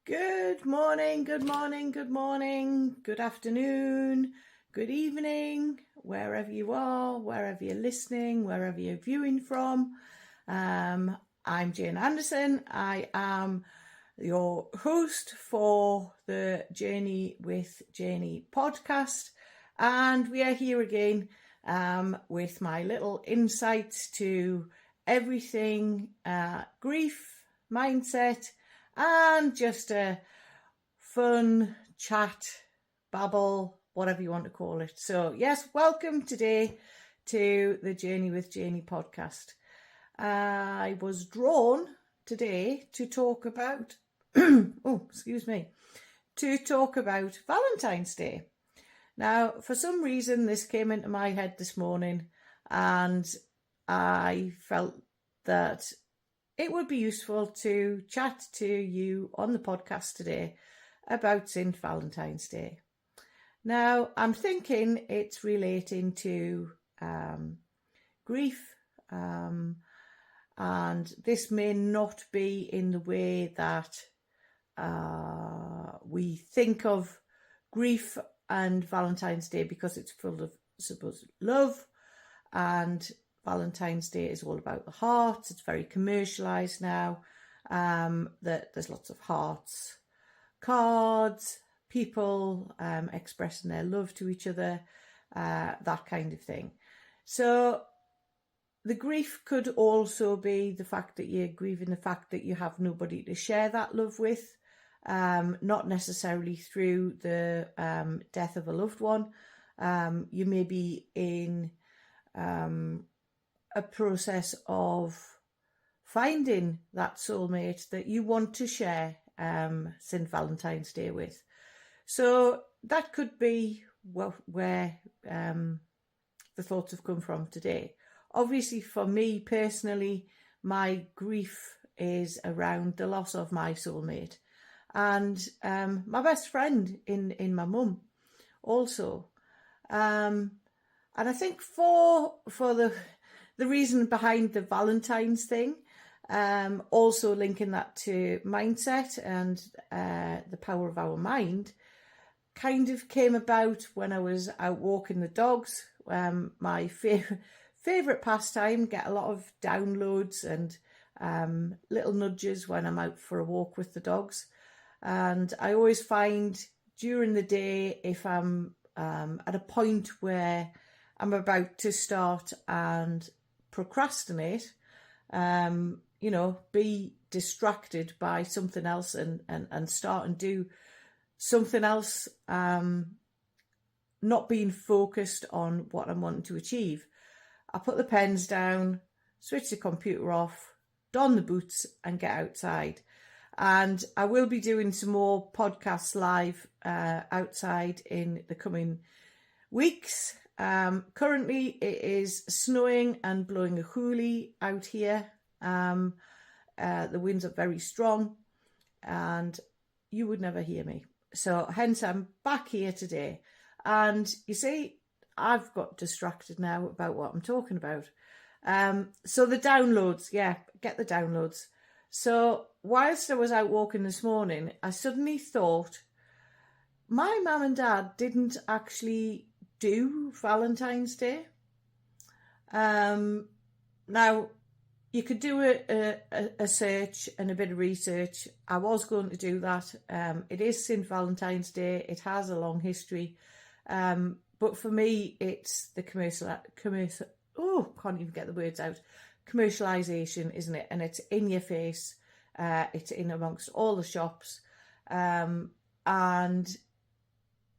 Good morning, good morning, good morning, good afternoon, good evening, wherever you are, wherever you're listening, wherever you're viewing from. I'm Jane Anderson. I am your host for the Journey with Janey podcast, and we are here again with my little insights to everything grief, mindset, and just a fun chat, babble, whatever you want to call it. So yes, welcome today to the Journey with Janey podcast. I was drawn today to talk about, to talk about Valentine's Day. Now, for some reason, this came into my head this morning, and I felt that it would be useful to chat to you on the podcast today about St. Valentine's Day. Now, I'm thinking it's relating to grief, and this may not be in the way that we think of grief and Valentine's Day, because it's full of supposed love, and Valentine's Day is all about the hearts. It's very commercialised now. That there's lots of hearts, cards, people expressing their love to each other, that kind of thing. So the grief could also be the fact that you're grieving the fact that you have nobody to share that love with, not necessarily through the death of a loved one. You may be in a process of finding that soulmate that you want to share St. Valentine's Day with. So that could be where the thoughts have come from today. Obviously, for me personally, my grief is around the loss of my soulmate, and my best friend in my mum also. And I think for the reason behind the Valentine's thing, also linking that to mindset and the power of our mind, kind of came about when I was out walking the dogs. My favourite pastime, get a lot of downloads and little nudges when I'm out for a walk with the dogs. And I always find during the day, if I'm at a point where I'm about to start and procrastinate, be distracted by something else and start and do something else, not being focused on what I'm wanting to achieve. I put the pens down, switch the computer off, don the boots and get outside. And I will be doing some more podcasts live outside in the coming weeks. Currently it is snowing and blowing a hoolie out here. The winds are very strong and you would never hear me. So hence I'm back here today. And you see, I've got distracted now about what I'm talking about. So the downloads, get the downloads. So whilst I was out walking this morning, I suddenly thought my mum and dad didn't actually do Valentine's Day. Now, you could do a search and a bit of research. I was going to do that. It is St. Valentine's Day. It has a long history. But for me, it's the can't even get the words out. Commercialisation, isn't it? And it's in your face. It's in amongst all the shops. And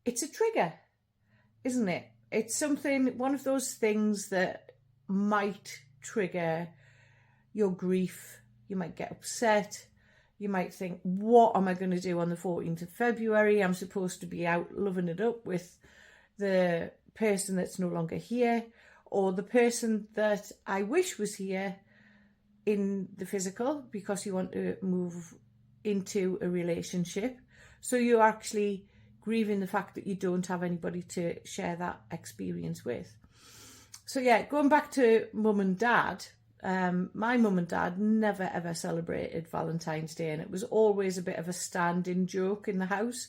it's a trigger, isn't it? It's something, one of those things that might trigger your grief. You might get upset. You might think, what am I going to do on the 14th of February? I'm supposed to be out loving it up with the person that's no longer here, or the person that I wish was here in the physical, because you want to move into a relationship. So you're actually grieving the fact that you don't have anybody to share that experience with. So yeah, going back to mum and dad, my mum and dad never ever celebrated Valentine's Day, and it was always a bit of a standing joke in the house.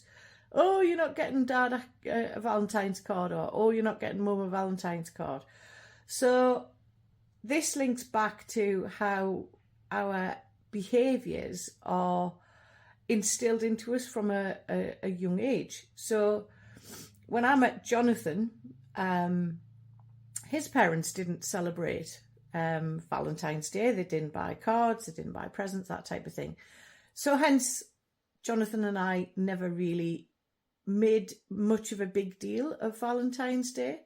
Oh, you're not getting dad a Valentine's card, or oh, you're not getting mum a Valentine's card. So this links back to how our behaviours are instilled into us from a young age. So when I met Jonathan, his parents didn't celebrate Valentine's Day. They didn't buy cards, they didn't buy presents, that type of thing. So hence, Jonathan and I never really made much of a big deal of Valentine's Day.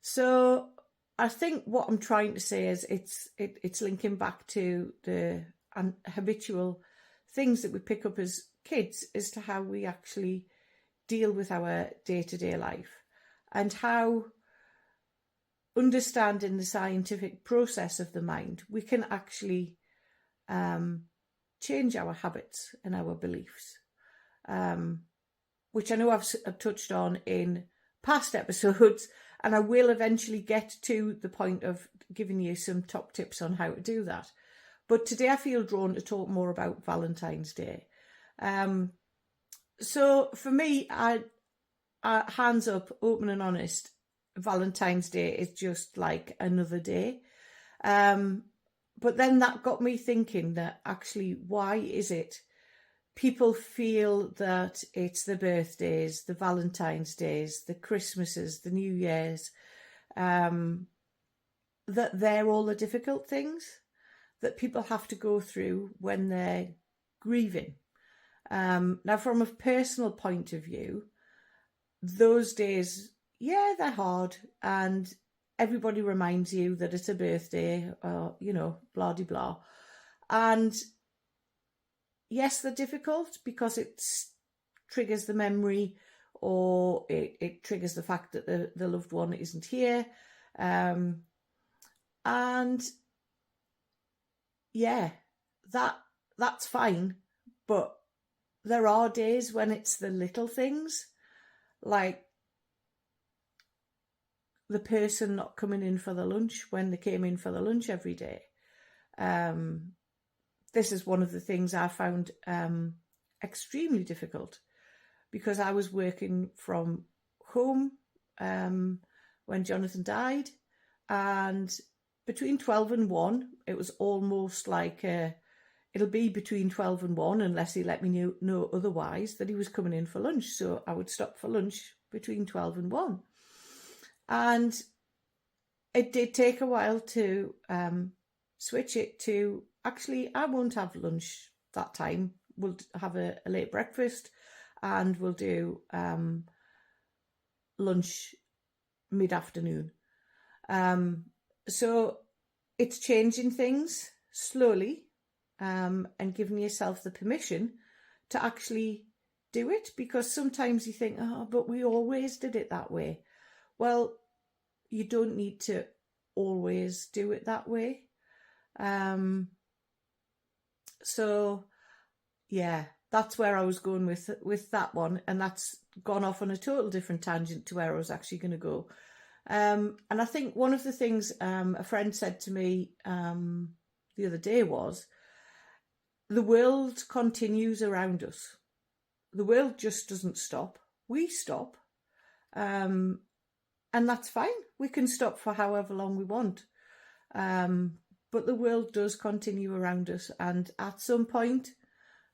So I think what I'm trying to say is it's linking back to the habitual things that we pick up as kids as to how we actually deal with our day-to-day life, and how understanding the scientific process of the mind, we can actually change our habits and our beliefs, which I know I've touched on in past episodes, and I will eventually get to the point of giving you some top tips on how to do that. But today I feel drawn to talk more about Valentine's Day. So for me, I hands up, open and honest, Valentine's Day is just like another day. But then that got me thinking that actually, why is it people feel that it's the birthdays, the Valentine's Days, the Christmases, the New Year's, that they're all the difficult things that people have to go through when they're grieving. Now, from a personal point of view, those days, yeah, they're hard, and everybody reminds you that it's a birthday, or, blah, de blah. And yes, they're difficult because it triggers the memory, or it triggers the fact that the loved one isn't here. And yeah, that's fine. But there are days when it's the little things, like the person not coming in for the lunch when they came in for the lunch every day. This is one of the things I found extremely difficult, because I was working from home when Jonathan died, and between 12 and 1, it was almost like it'll be between 12 and 1 unless he let me know otherwise that he was coming in for lunch. So I would stop for lunch between 12 and 1. And it did take a while to switch it to, actually, I won't have lunch that time. We'll have a late breakfast, and we'll do lunch mid-afternoon. So it's changing things slowly, and giving yourself the permission to actually do it, because sometimes you think, oh, but we always did it that way. Well, you don't need to always do it that way. So yeah, that's where I was going with that one, and that's gone off on a total different tangent to where I was actually going to go. And I think one of the things a friend said to me the other day was, the world continues around us. The world just doesn't stop. We stop. And that's fine. We can stop for however long we want. But the world does continue around us. And at some point,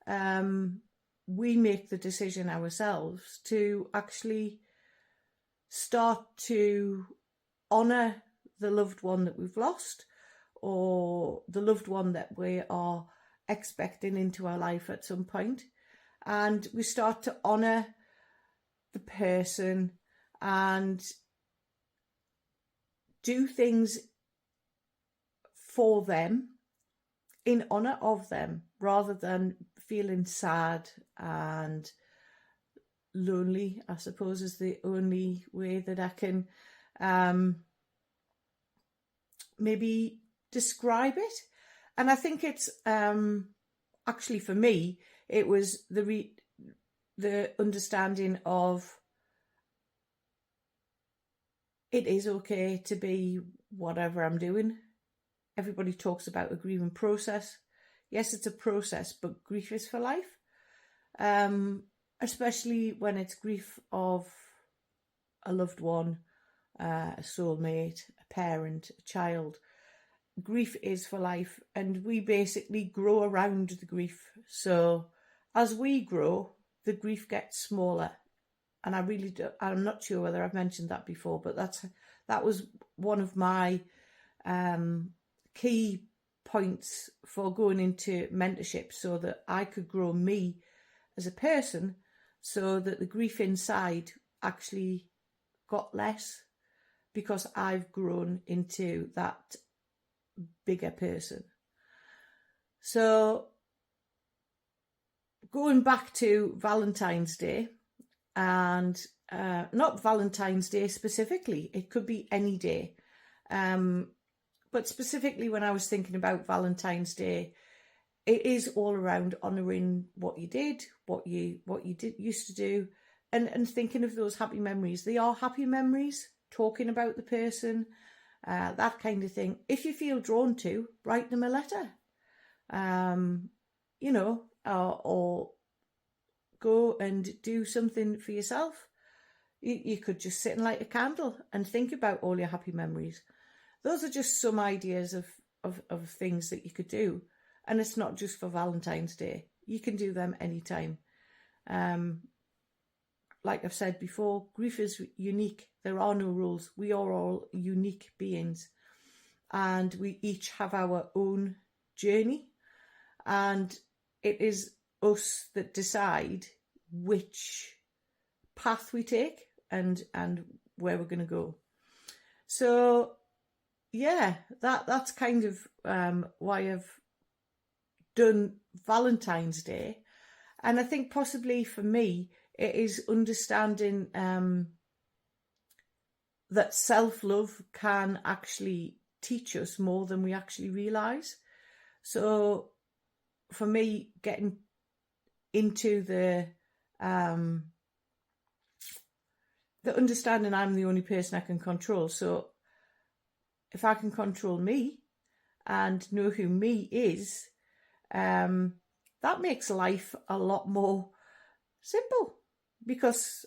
we make the decision ourselves to actually start to honour the loved one that we've lost, or the loved one that we are expecting into our life at some point. And we start to honour the person and do things for them in honour of them, rather than feeling sad and lonely, I suppose, is the only way that I can maybe describe it. And I think it's actually, for me, it was the understanding of, it is okay to be whatever I'm doing. everybody talks about a grieving process. Yes, it's a process, but grief is for life. Especially when it's grief of a loved one, a soulmate, a parent, a child. Grief is for life, and we basically grow around the grief. So as we grow, the grief gets smaller. And I'm not sure whether I've mentioned that before, but that was one of my key points for going into mentorship, so that I could grow me as a person, so that the grief inside actually got less, because I've grown into that bigger person. So going back to Valentine's Day, and not Valentine's Day specifically, it could be any day. But specifically when I was thinking about Valentine's Day, it is all around honouring what you did, what you used to do, and thinking of those happy memories. They are happy memories, talking about the person, that kind of thing. If you feel drawn to, write them a letter, or go and do something for yourself. You could just sit and light a candle and think about all your happy memories. Those are just some ideas of things that you could do. And it's not just for Valentine's Day. You can do them anytime. Like I've said before, grief is unique. There are no rules. We are all unique beings. And we each have our own journey. And it is us that decide which path we take and where we're going to go. So yeah, that's kind of why I've done Valentine's Day. And I think possibly for me it is understanding that self-love can actually teach us more than we actually realise. So for me, getting into the understanding I'm the only person I can control. So if I can control me and know who me is, that makes life a lot more simple, because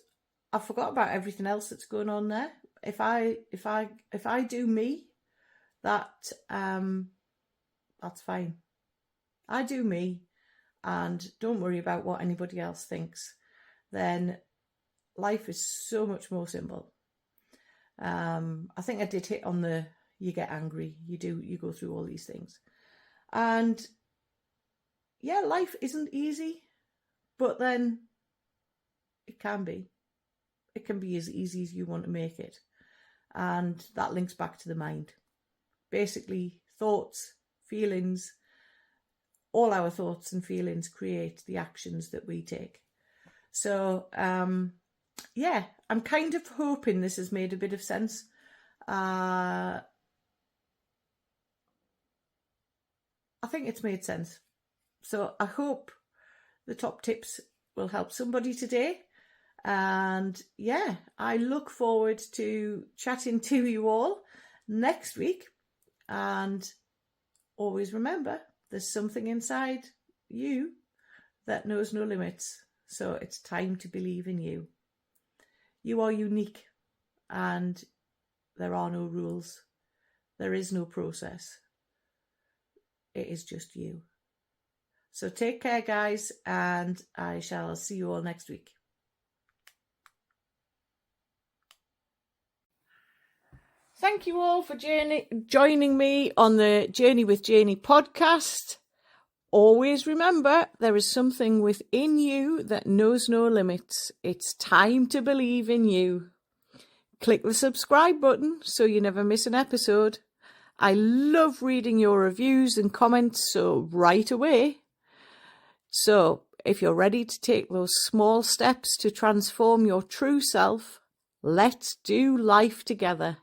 I forgot about everything else that's going on there. If I do me, that's fine. I do me, and don't worry about what anybody else thinks. Then life is so much more simple. I think I did hit on you get angry, you go through all these things. And yeah, life isn't easy, but then it can be. It can be as easy as you want to make it. And that links back to the mind. Basically, thoughts, feelings, all our thoughts and feelings create the actions that we take. So, yeah, I'm kind of hoping this has made a bit of sense. I think it's made sense. So I hope the top tips will help somebody today. And yeah, I look forward to chatting to you all next week. And always remember, there's something inside you that knows no limits. So it's time to believe in you. You are unique, and there are no rules. There is no process. It is just you. So take care, guys, and I shall see you all next week. Thank you all for joining me on the Journey with Janey podcast. Always remember, there is something within you that knows no limits. It's time to believe in you. Click the subscribe button so you never miss an episode. I love reading your reviews and comments, so right away. So if you're ready to take those small steps to transform your true self, let's do life together.